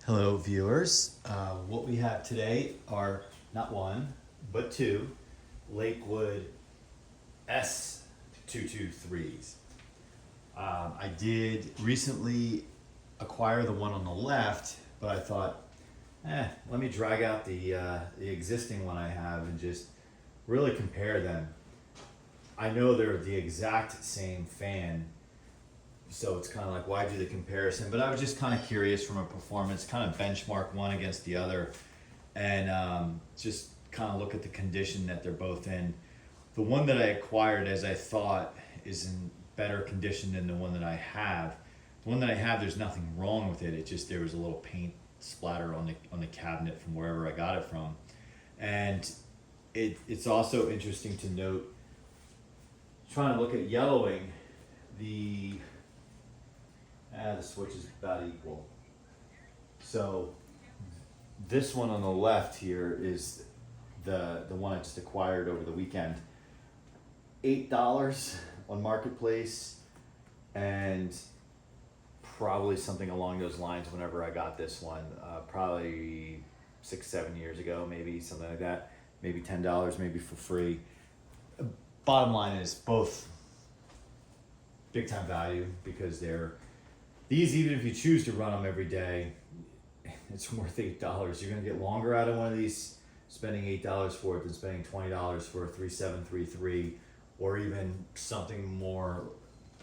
Hello viewers, what we have today are not one, but two Lakewood S-223s. I did recently acquire the one on the left, but I thought, let me drag out the existing one I have and just really compare them. I know they're the exact same fan, so it's kind of like, why do the comparison? But I was just kind of curious from a performance, kind of benchmark one against the other, and just kind of look at the condition that they're both in. The one that I acquired, as I thought, is in better condition than the one that I have. The one that I have, there's nothing wrong with it. It just, there was a little paint splatter on the cabinet from wherever I got it from. And it's also interesting to note, trying to look at yellowing, the switch is about equal. So this one on the left here is the one I just acquired over the weekend. $8 on Marketplace, and probably something along those lines whenever I got this one, probably 6-7 years ago, maybe something like that, maybe $10, maybe for free. Bottom line is both big time value, because these, even if you choose to run them every day, it's worth $8. You're gonna get longer out of one of these spending $8 for it than spending $20 for a 3733, or even something more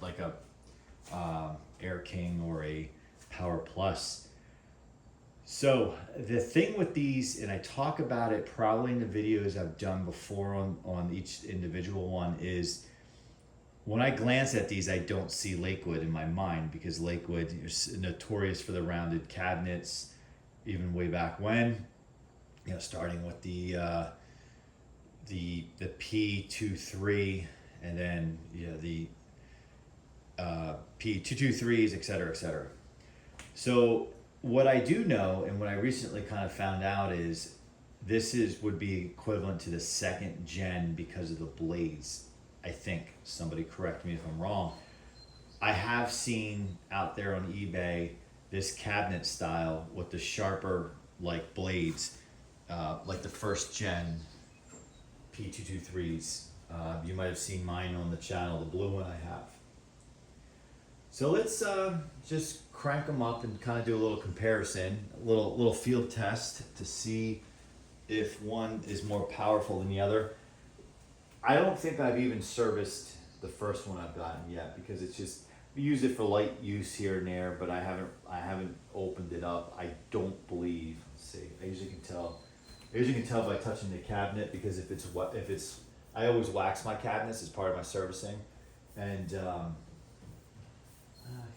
like a Air King or a Power Plus. So the thing with these, and I talk about it probably in the videos I've done before on each individual one, is when I glance at these, I don't see Lakewood in my mind, because Lakewood is notorious for the rounded cabinets, even way back when, starting with the P23, and then the P223s, et cetera, et cetera. So what I do know, and what I recently kind of found out, is this would be equivalent to the second gen because of the blades. I think, somebody correct me if I'm wrong. I have seen out there on eBay this cabinet style with the sharper like blades, like the first gen P223s. You might have seen mine on the channel, the blue one I have. So let's just crank them up and kind of do a little comparison, a little field test to see if one is more powerful than the other. I don't think I've even serviced the first one I've gotten yet, because it's just, we use it for light use here and there, but I haven't opened it up. I don't believe. Let's see. I usually can tell by touching the cabinet, because if it's I always wax my cabinets as part of my servicing, and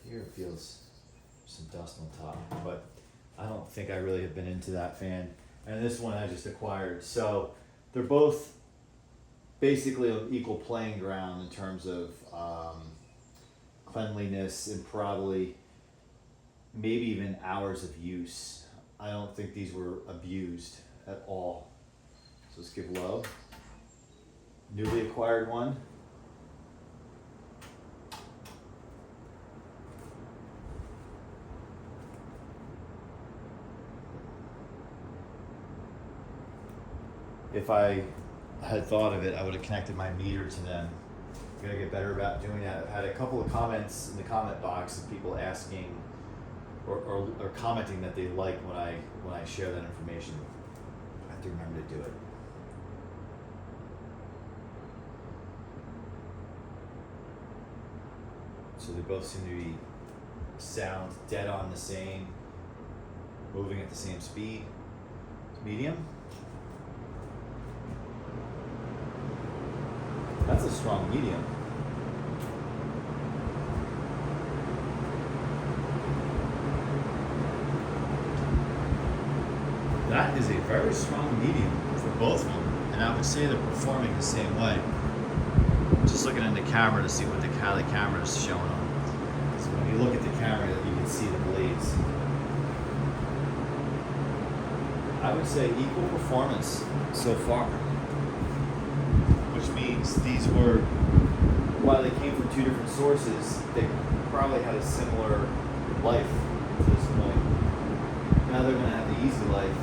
here it feels some dust on top, but I don't think I really have been into that fan. And this one I just acquired, so they're both basically on equal playing ground in terms of cleanliness, and probably maybe even hours of use. I don't think these were abused at all. So let's give love. Newly acquired one. If I had thought of it, I would have connected my meter to them. I'm gonna get better about doing that. I've had a couple of comments in the comment box of people asking or commenting that they like when I share that information. I have to remember to do it. So they both seem to be sound dead on the same, moving at the same speed. Medium. That's a strong medium. That is a very strong medium for both of them, and I would say they're performing the same way. Just looking in the camera to see what how the camera is showing on. So when you look at the camera, you can see the blades. I would say equal performance so far. Which means these were, while they came from two different sources, they probably had a similar life to this point. Now they're gonna have the easy life.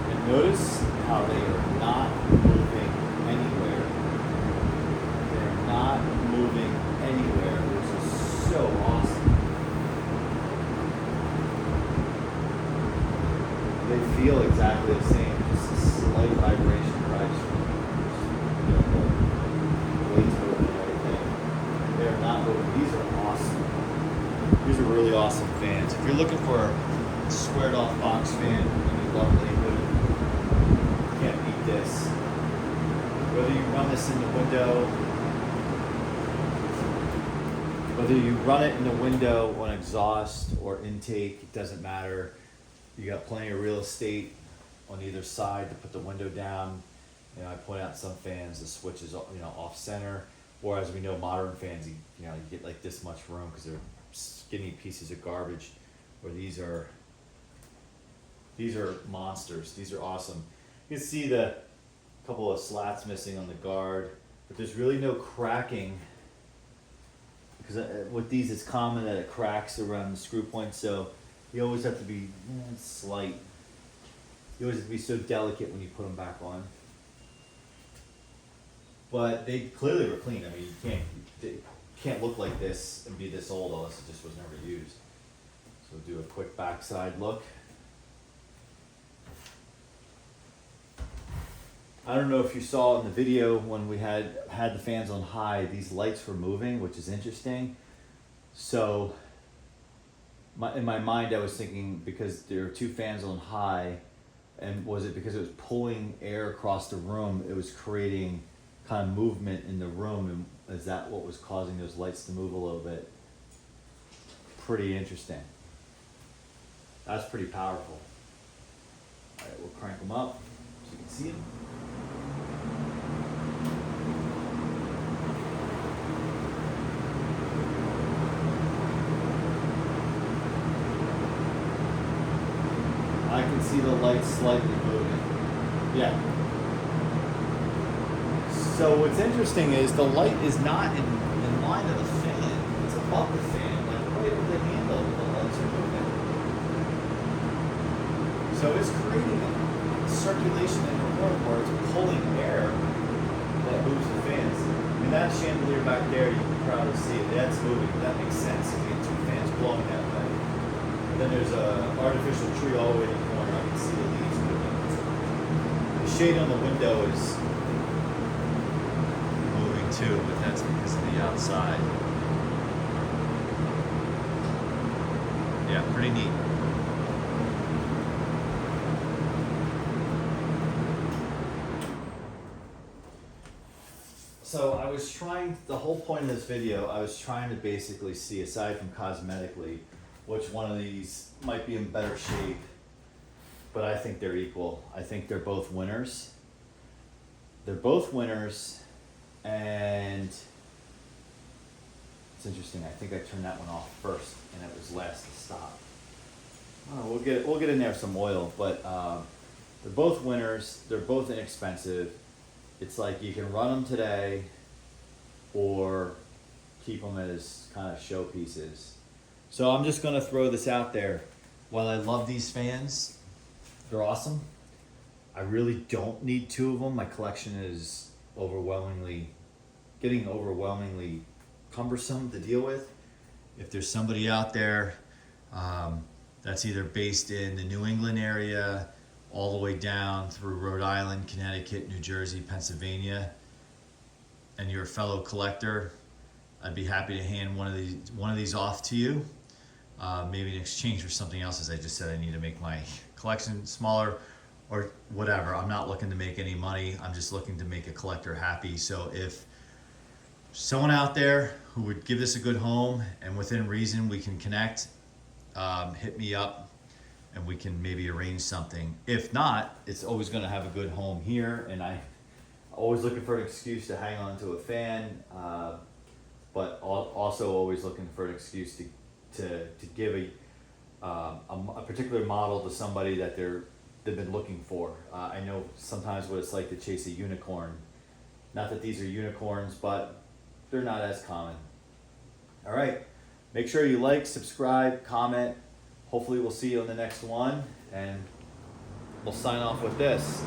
And notice how they are not moving anywhere. They're not moving anywhere, which is so awesome. They feel exactly the same, just a slight vibration, right? Weights moving and everything. They're not moving. These are awesome. These are really awesome fans. If you're looking for a squared off box fan and you love Lakewood, you can't beat this. Whether you run this in the window, whether you run it in the window on exhaust or intake, it doesn't matter. You got plenty of real estate on either side to put the window down. You know, I point out some fans, the switch is, you know, off center, or as we know, modern fans, you get like this much room because they're skinny pieces of garbage. Where these are monsters. These are awesome. You can see the couple of slats missing on the guard, but there's really no cracking because with these, it's common that it cracks around the screw point. So you always have to be slight. You always have to be so delicate when you put them back on. But they clearly were clean. I mean, it can't look like this and be this old unless it just was never used. So we'll do a quick backside look. I don't know if you saw in the video when we had the fans on high, these lights were moving, which is interesting. So in my mind, I was thinking because there are two fans on high, and was it because it was pulling air across the room, it was creating kind of movement in the room, and is that what was causing those lights to move a little bit? Pretty interesting. That's pretty powerful. All right, we'll crank them up so you can see them. I can see the lights slightly moving. Yeah. So what's interesting is the light is not in line of the fan. It's above the fan, like right over the handle. The lights are moving. So it's creating a circulation in the room where it's pulling air that moves the fans. I mean, that chandelier back there, you can probably see it. That's moving. That makes sense. You get two fans blowing that way. Then there's a artificial tree all the way in the corner. I can see the leaves moving. The shade on the window is moving too, but that's because of the outside. Yeah, pretty neat. So I was trying, the whole point of this video, I was trying to basically see, aside from cosmetically, which one of these might be in better shape, but I think they're equal. I think they're both winners. They're both winners, and it's interesting. I think I turned that one off first, and it was last to stop. Oh, we'll get in there some oil, but they're both winners. They're both inexpensive. It's like you can run them today, or keep them as kind of showpieces. So I'm just gonna throw this out there. While I love these fans, they're awesome. I really don't need two of them. My collection is getting overwhelmingly cumbersome to deal with. If there's somebody out there that's either based in the New England area, all the way down through Rhode Island, Connecticut, New Jersey, Pennsylvania, and you're a fellow collector, I'd be happy to hand one of these off to you. Maybe in exchange for something else, as I just said, I need to make my collection smaller or whatever. I'm not looking to make any money. I'm just looking to make a collector happy. So if someone out there who would give this a good home and within reason we can connect, hit me up and we can maybe arrange something. If not, it's always going to have a good home here, and I'm always looking for an excuse to hang on to a fan, but also always looking for an excuse to give a particular model to somebody that they've been looking for. I know sometimes what it's like to chase a unicorn, Not that these are unicorns, but they're not as common. All right, make sure you like, subscribe, comment. Hopefully we'll see you on the next one, and we'll sign off with this.